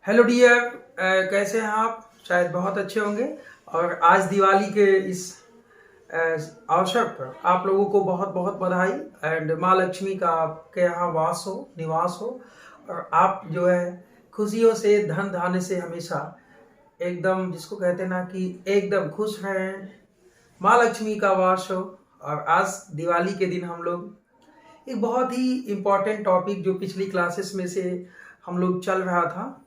Hello dear, कैसे हैं आप? शायद बहुत अच्छे होंगे। और आज दिवाली के इस अ, अवसर पर आप लोगों को बहुत बहुत बधाई। एंड माँ लक्ष्मी का आपके यहाँ वास हो, निवास हो, और आप जो है खुशियों से, धन धान्य से हमेशा एकदम, जिसको कहते हैं ना कि एकदम खुश रहें। माँ लक्ष्मी का वास हो। और आज दिवाली के दिन हम लोग एक बहुत ही इम्पॉर्टेंट टॉपिक जो पिछली क्लासेस में से हम लोग चल रहा था,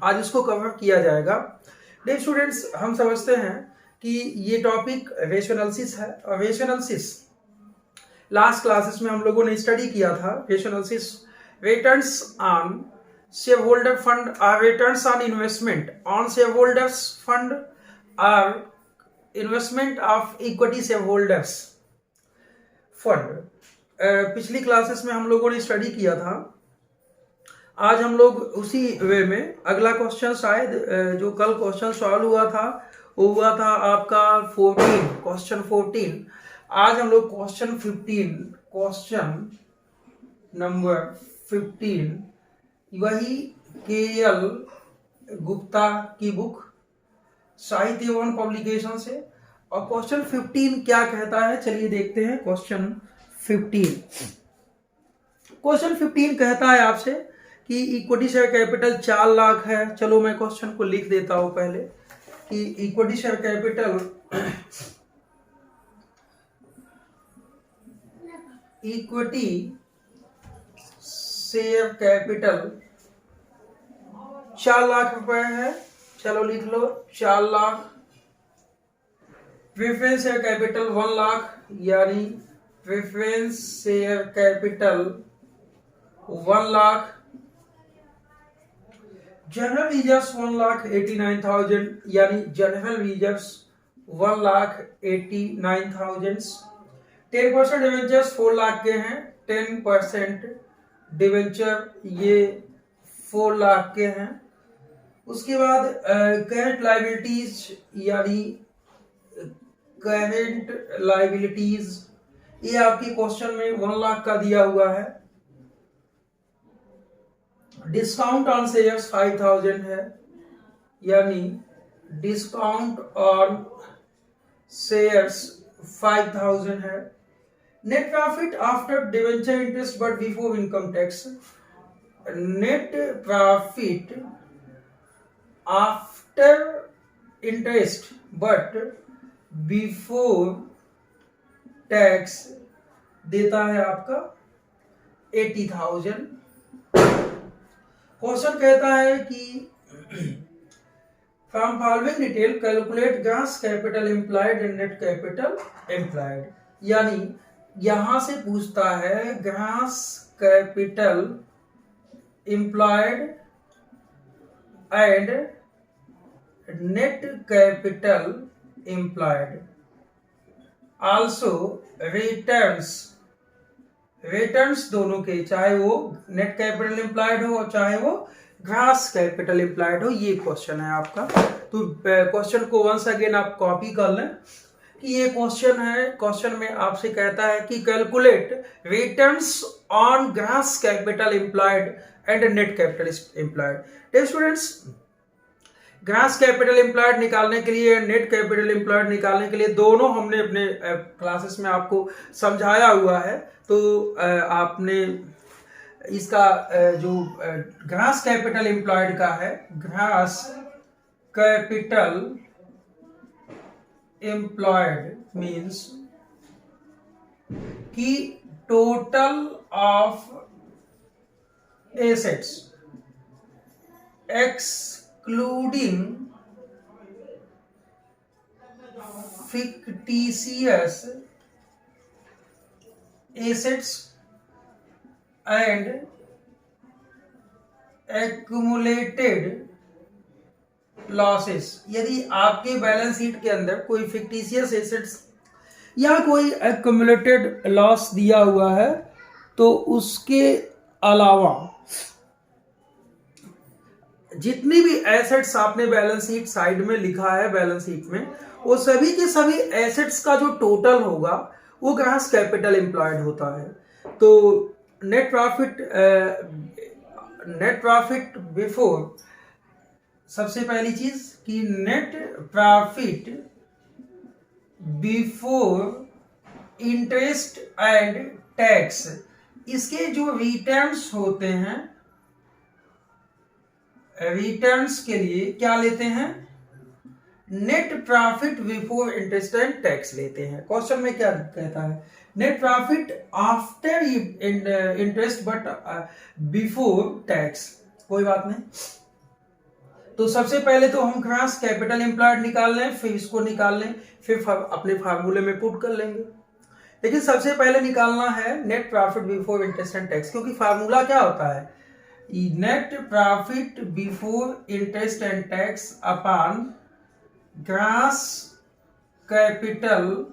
आज इसको कवर किया जाएगा। डियर स्टूडेंट्स, हम समझते हैं कि ये टॉपिक रेशनलसिस है। और रेशनलसिस लास्ट क्लासेस में हम लोगों ने स्टडी किया था। रेशनलसिस returns on shareholder fund or returns on investment on shareholders fund or investment of equity shareholders fund. पिछली क्लासेस में हम लोगों ने स्टडी किया था। आज हम लोग उसी वे में अगला क्वेश्चन, शायद जो कल क्वेश्चन सॉल्व हुआ था वो हुआ था आपका 14, क्वेश्चन 14। आज हम लोग क्वेश्चन 15, क्वेश्चन नंबर 15, वही के.एल. गुप्ता की बुक साहित्य वन पब्लिकेशन से। और क्वेश्चन 15 क्या कहता है, चलिए देखते हैं। क्वेश्चन 15 कहता है आपसे कि इक्विटी शेयर कैपिटल 4 लाख है। चलो मैं क्वेश्चन को लिख देता हूं पहले कि equity share capital equity share capital 4 lakh रुपए है। चलो लिख लो 4 lakh. Preference share capital 1 lakh, यानी preference share capital 1 lakh. General reserves 1,89,000, यानी जनरल रिजर्व्स 1,89,000। 10% डिवेंचर्स 4 लाख के हैं। 10% डिवेंचर ये 4 लाख के हैं। उसके बाद करंट लाइबिलिटीज, यानी करंट लाइबिलिटीज, ये आपके क्वेश्चन में 1 लाख का दिया हुआ है। डिस्काउंट ऑन शेयर्स 5,000 है, यानी डिस्काउंट ऑन शेयर्स 5,000 है। Net profit after debenture interest but before income tax, net profit after interest but before tax देता है आपका 80,000। क्वेश्चन कहता है कि from following detail calculate gross capital employed and net capital employed, यानी यहां से पूछता है gross capital employed and net capital employed. Also returns दोनों के, चाहे वो नेट कैपिटल एम्प्लॉयड हो और चाहे वो ग्रॉस कैपिटल एम्प्लॉयड हो। ये क्वेश्चन है आपका। तो क्वेश्चन को वंस अगेन आप कॉपी कर लें कि ये क्वेश्चन है। क्वेश्चन में आपसे कहता है कि calculate returns on gross capital employed and net capital employed. Dear students, gross capital employed निकालने के लिए, नेट कैपिटल एम्प्लॉयड निकालने के लिए, दोनों हमने अपने क्लासेस में आपको समझाया हुआ है। तो आपने इसका जो ग्रॉस कैपिटल एम्प्लॉयड का है, ग्रॉस कैपिटल एम्प्लॉयड मींस कि total of assets excluding fictitious assets and accumulated losses। यदि आपके बैलेंस शीट के अंदर कोई फिक्टिशियस एसेट्स या कोई accumulated लॉस दिया हुआ है, तो उसके अलावा जितनी भी एसेट्स आपने बैलेंस शीट साइड में लिखा है, बैलेंस शीट में, वो सभी के सभी एसेट्स का जो टोटल होगा वो ग्रॉस कैपिटल एम्प्लॉयड होता है। तो नेट प्रॉफिट बिफोर सबसे पहली चीज कि net profit before interest and tax, इसके जो रिटर्न्स होते हैं, रिटर्न्स के लिए क्या लेते हैं, net profit before interest and tax लेते हैं। क्वेश्चन में क्या कहता है, net profit after interest but before tax, कोई बात नहीं। तो सबसे पहले तो हम ग्रॉस कैपिटल एम्प्लॉयड निकाल लें, फिर इसको निकाल लें, फिर अपने फार्मूले में पुट कर लेंगे। लेकिन सबसे पहले निकालना है net profit before interest and tax, क्योंकि फार्मूला क्या होता है, net profit before interest and tax upon gross capital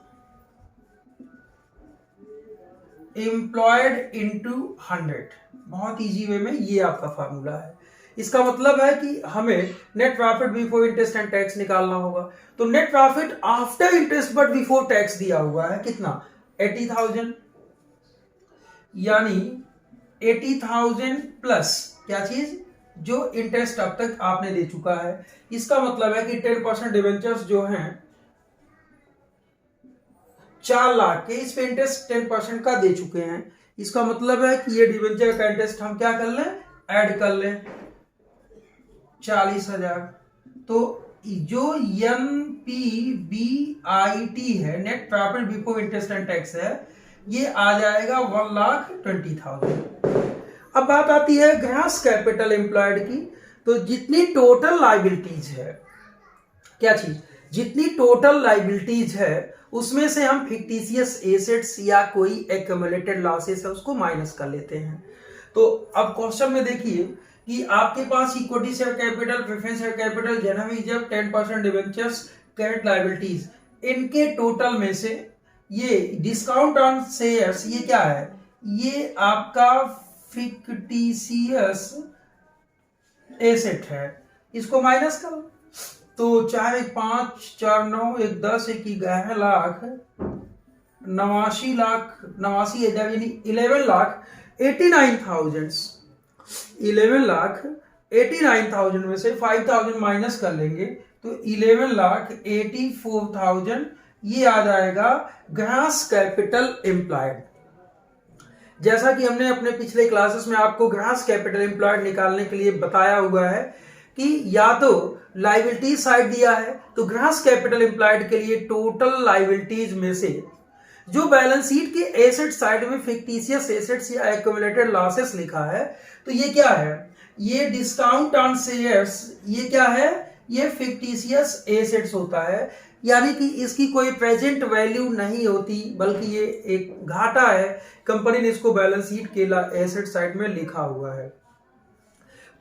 employed into 100। बहुत इजी वे में ये आपका फार्मूला है। इसका मतलब है कि हमें net profit before interest and tax निकालना होगा। तो net profit after interest but before tax दिया हुआ है कितना, 80,000, यानी 80,000 प्लस क्या चीज, जो इंटरेस्ट अब तक आपने दे चुका है। इसका मतलब है कि 10% डिवेंचर्स जो हैं 4 लाख के, इस पे इंटरेस्ट 10% का दे चुके हैं। इसका मतलब है कि ये डिवेंचर का इंटरेस्ट हम क्या कर लें, ऐड कर लें 40,000। तो जो NPBIT है, net profit before interest and tax है, ये आ जाएगा 1,20,000। अब बात आती है ग्रॉस कैपिटल एम्प्लॉयड की। तो जितनी टोटल लायबिलिटीज है, क्या चीज, जितनी टोटल लायबिलिटीज है उसमें से हम फिक्टिशियस एसेट्स या कोई एक्यूमुलेटेड लॉसेस है उसको माइनस कर लेते हैं। तो अब क्वेश्चन में देखिए कि आपके पास equity share capital, preference share capital, general reserve, 10% debentures, current liabilities, इनके टोटल में से ये डिस्काउंट ऑन शेयर्स, ये क्या है, ये आपका फिक्टिशियस एसेट है, इसको माइनस करो। तो 4 1 5 4 9 1 10 1 11 लाख 89 लाख 89,000 यानी 11,89,000 में से 5,000 माइनस कर लेंगे तो 11,84,000 ये आ जाएगा ग्रॉस कैपिटल एम्प्लॉयड। जैसा कि हमने अपने पिछले क्लासेस में आपको ग्रॉस कैपिटल एम्प्लॉयड निकालने के लिए बताया हुआ है कि या तो लायबिलिटी साइड दिया है तो ग्रॉस कैपिटल एम्प्लॉयड के लिए टोटल लायबिलिटीज में से जो बैलेंस शीट के एसेट साइड में फिक्टिशियस एसेट्स या एक्यूमुलेटेड लॉसेस लिखा है, तो ये क्या है, ये डिस्काउंट ऑन शेयर्स, ये क्या है, ये फिक्टिशियस एसेट्स होता है, यानी कि इसकी कोई प्रेजेंट वैल्यू नहीं होती बल्कि ये एक घाटा है। कंपनी ने इसको बैलेंस शीट के एसेट साइड में लिखा हुआ है।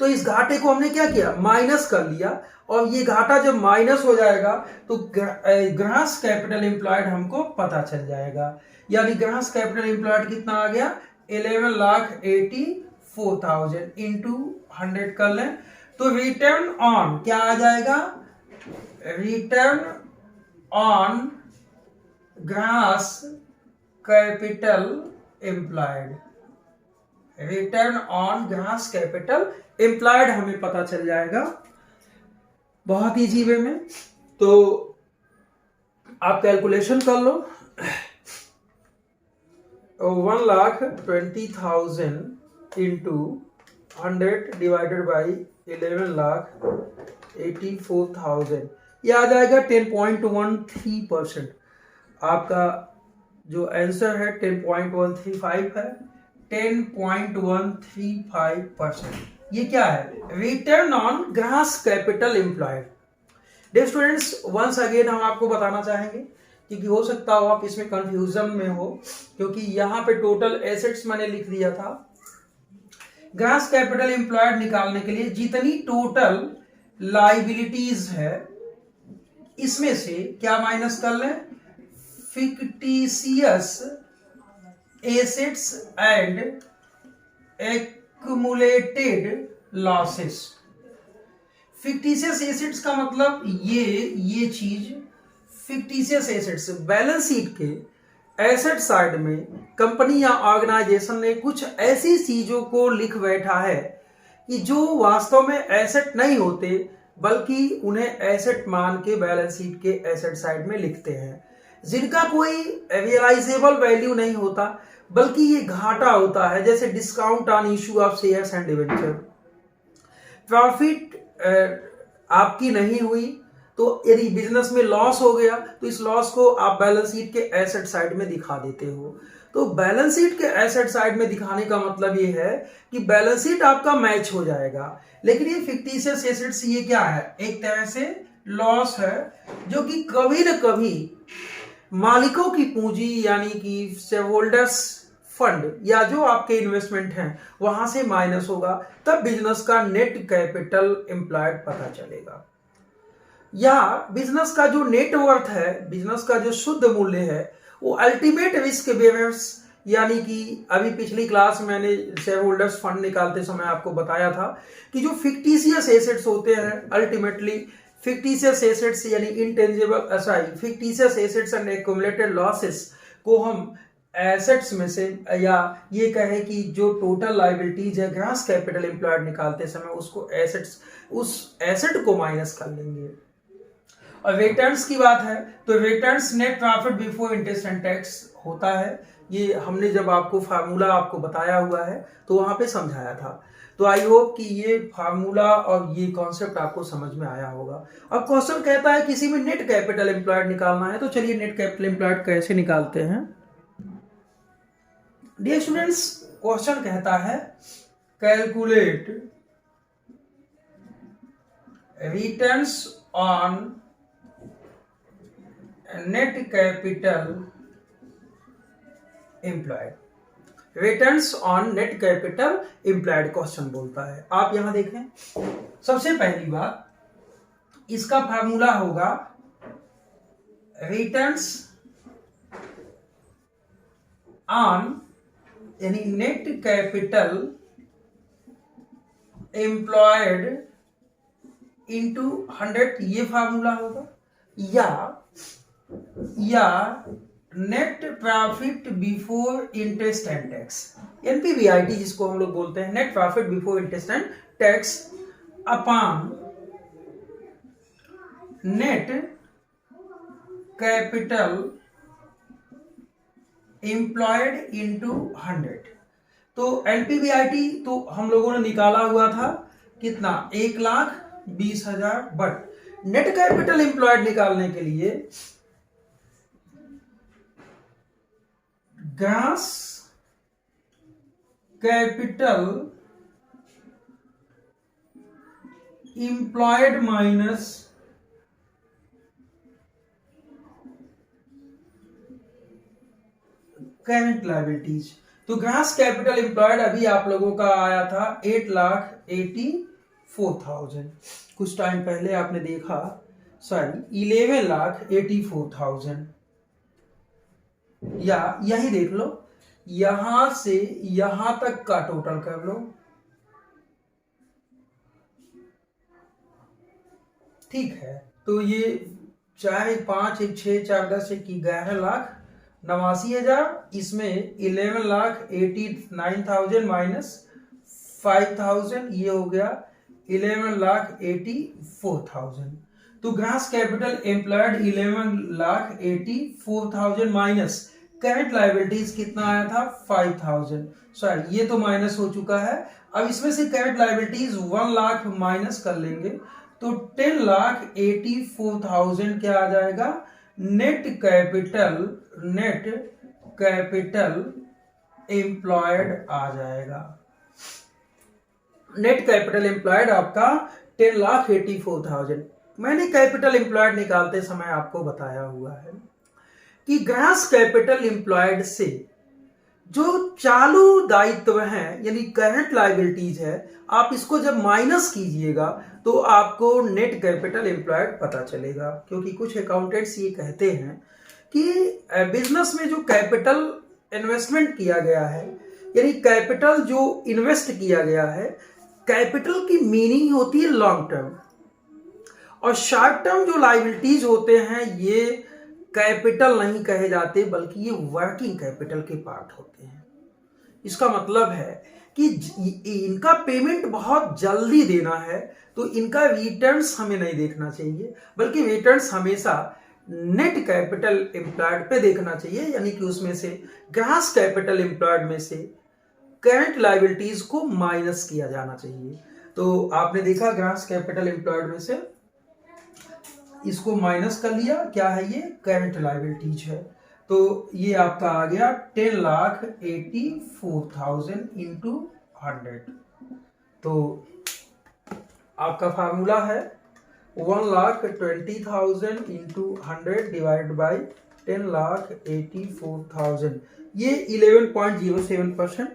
तो इस घाटे को हमने क्या किया, माइनस कर लिया, और ये घाटा जब माइनस हो जाएगा तो ग्रॉस कैपिटल एम्प्लॉयड हमको पता चल जाएगा। यानी ग्रॉस कैपिटल एम्प्लॉयड कितना आ गया, 11,84,000 इंटू 100 कर लें तो रिटर्न ऑन क्या आ जाएगा, return on gross capital employed, return on gross capital employed हमें पता चल जाएगा बहुत इजी वे में। तो आप कैलकुलेशन कर लो, 1,20,000 इंटू 100 डिवाइडेड बाई 11,84,000, ये आ जाएगा 10.13%। आपका जो आंसर है 10.135 है, 10.135%। ये क्या है, return on gross capital employed. Dear students, once again हम आपको बताना चाहेंगे क्योंकि हो सकता हो आप इसमें कंफ्यूजन में हो, क्योंकि यहाँ पे टोटल एसेट्स मैंने लिख दिया था। ग्रॉस कैपिटल एम्प्लॉयड निकालने के लिए जितनी टोटल लायबिलिटीज है इसमें से क्या माइनस कर लें, fictitious assets and accumulated losses. Fictitious assets का मतलब ये चीज, फिक्टिशियस एसेट्स बैलेंस शीट के एसेट साइड में कंपनी या ऑर्गेनाइजेशन ने कुछ ऐसी चीजों को लिख बैठा है कि जो वास्तव में एसेट नहीं होते, बल्कि उन्हें एसेट मान के बैलेंस शीट के एसेट साइड में लिखते हैं, जिनका कोई रियलाइजेबल वैल्यू नहीं होता, बल्कि ये घाटा होता है, जैसे discount on issue of shares and debenture. Profit आपकी नहीं हुई, तो यदि बिजनेस में लॉस हो गया तो इस लॉस को आप बैलेंस शीट के एसेट साइड में दिखा देते हो। तो बैलेंस शीट के एसेट साइड में दिखाने का मतलब ये है कि बैलेंस शीट आपका मैच हो जाएगा। लेकिन ये फिक्टिशियस एसेट्स ये क्या है, एक तरह से लॉस है, जो कि कभी न कभी मालिकों की पूंजी यानी कि शेयर होल्डर्स फंड या जो आपके इन्वेस्टमेंट हैं वहां से माइनस होगा, तब बिजनेस का नेट कैपिटल एम्प्लॉयड पता चलेगा। या बिजनेस का जो नेटवर्थ है, बिजनेस का जो शुद्ध मूल्य है, वो अल्टीमेट रिस्क बेयर्स, यानी कि अभी पिछली क्लास मैंने शेयर होल्डर्स फंड निकालते समय आपको बताया था कि जो फिक्टिशियस एसेट्स होते हैं, अल्टीमेटली फिक्टिशियस एसेट्स यानी intangible fictitious assets and accumulated losses को हम एसेट्स में से, या ये कहे कि जो टोटल लायबिलिटीज है ग्रॉस कैपिटल एम्प्लॉयड निकालते समय उसको एसेट्स, उस एसेट को माइनस कर लेंगे। और रिटर्न्स की बात है तो returns net profit before interest and tax होता है। ये हमने जब आपको फार्मूला आपको बताया हुआ है तो वहां पे समझाया था। तो आई होप कि ये फार्मूला और ये कॉन्सेप्ट आपको समझ में आया होगा। अब क्वेश्चन कहता है किसी में नेट कैपिटल एम्प्लॉयड निकालना है, तो चलिए नेट कैपिटल एम्प्लॉयड कैसे निकालते हैं। डियर स्टूडेंट्स, क्वेश्चन कहता है calculate returns on net capital employed, returns on net capital employed question बोलता है। आप यहां देखें, सबसे पहली बात, इसका फार्मूला होगा रिटर्न्स ऑन यानी नेट कैपिटल एम्प्लॉयड इंटू 100, ये फार्मूला होगा, या net profit before interest and tax, NPBIT जिसको हम लोग बोलते हैं, net profit before interest and tax upon net capital employed into 100। तो एनपीबीआईटी तो हम लोगों ने निकाला हुआ था कितना, 1,20,000, बट नेट कैपिटल एम्प्लॉयड निकालने के लिए gross capital employed minus current liabilities. तो ग्रॉस कैपिटल एम्प्लॉयड अभी आप लोगों का आया था 8,84,000, कुछ टाइम पहले आपने देखा, सॉरी 11,84,000, या यही देख लो, यहां से यहां तक का टोटल कर लो, ठीक है। तो ये 4, 5, 1, 6, 4, 10, 11,89,000, इसमें 11,89,000 माइनस 5,000, ये हो गया 11,84,000। तो gross capital employed 11,84,000 minus current liabilities कितना आया था, 5,000, सॉरी ये तो माइनस हो चुका है। अब इसमें से करंट लायबिलिटीज 1 लाख माइनस कर लेंगे तो 10,84,000 क्या आ जाएगा, नेट कैपिटल एम्प्लॉयड आ जाएगा। नेट कैपिटल एम्प्लॉयड आपका 10,84,000। मैंने कैपिटल एम्प्लॉयड निकालते समय आपको बताया हुआ है कि ग्रॉस कैपिटल एम्प्लॉयड से जो चालू दायित्व हैं यानी करंट लायबिलिटीज है, आप इसको जब माइनस कीजिएगा तो आपको नेट कैपिटल एम्प्लॉयड पता चलेगा। क्योंकि कुछ अकाउंटेंट्स ये कहते हैं कि बिजनेस में जो कैपिटल इन्वेस्टमेंट किया गया है यानी कैपिटल जो इन्वेस्ट किया गया है, कैपिटल की मीनिंग होती है लॉन्ग टर्म, और शॉर्ट टर्म जो लायबिलिटीज होते हैं ये कैपिटल नहीं कहे जाते बल्कि ये वर्किंग कैपिटल के पार्ट होते हैं। इसका मतलब है कि इनका पेमेंट बहुत जल्दी देना है, तो इनका रिटर्न्स हमें नहीं देखना चाहिए, बल्कि रिटर्न्स हमेशा नेट कैपिटल एम्प्लॉयड पे देखना चाहिए, यानी कि उसमें से ग्रॉस कैपिटल एम्प्लॉयड में से करंट लायबिलिटीज को माइनस किया जाना चाहिए। तो आपने देखा ग्रॉस कैपिटल एम्प्लॉयड में से इसको माइनस कर लिया, क्या है ये, करंट लायबिलिटीज है। तो ये आपका आ गया 10,84,000 इंटू 100। तो आपका फार्मूला है 1,20,000 इंटू 100 डिवाइड बाई 10,84,000। ये 11.07%,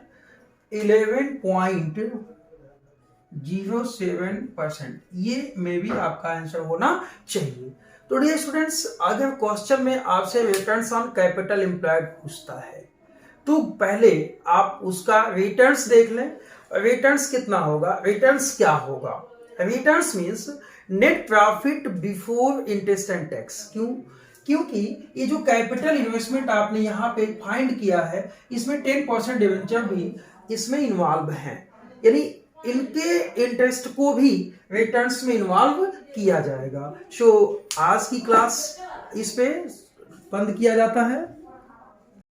11.07% ये में भी आपका आंसर होना चाहिए। तो डियर स्टूडेंट्स, अगर क्वेश्चन में आपसे रिटर्न्स ऑन कैपिटल एम्प्लॉयड पूछता है, तो पहले आप उसका रिटर्न्स देख लें। रिटर्न्स कितना होगा, रिटर्न्स क्या होगा, returns means net profit before interest and tax. क्यों, क्योंकि ये जो कैपिटल इन्वेस्टमेंट आपने यहाँ पे फाइंड किया है, इसमें 10% डिवेंचर भी इसमें इन्वॉल्व है, यानी इनके इंटरेस्ट को भी रिटर्न्स में इन्वॉल्व किया जाएगा। सो आज की क्लास इस पे बंद किया जाता है।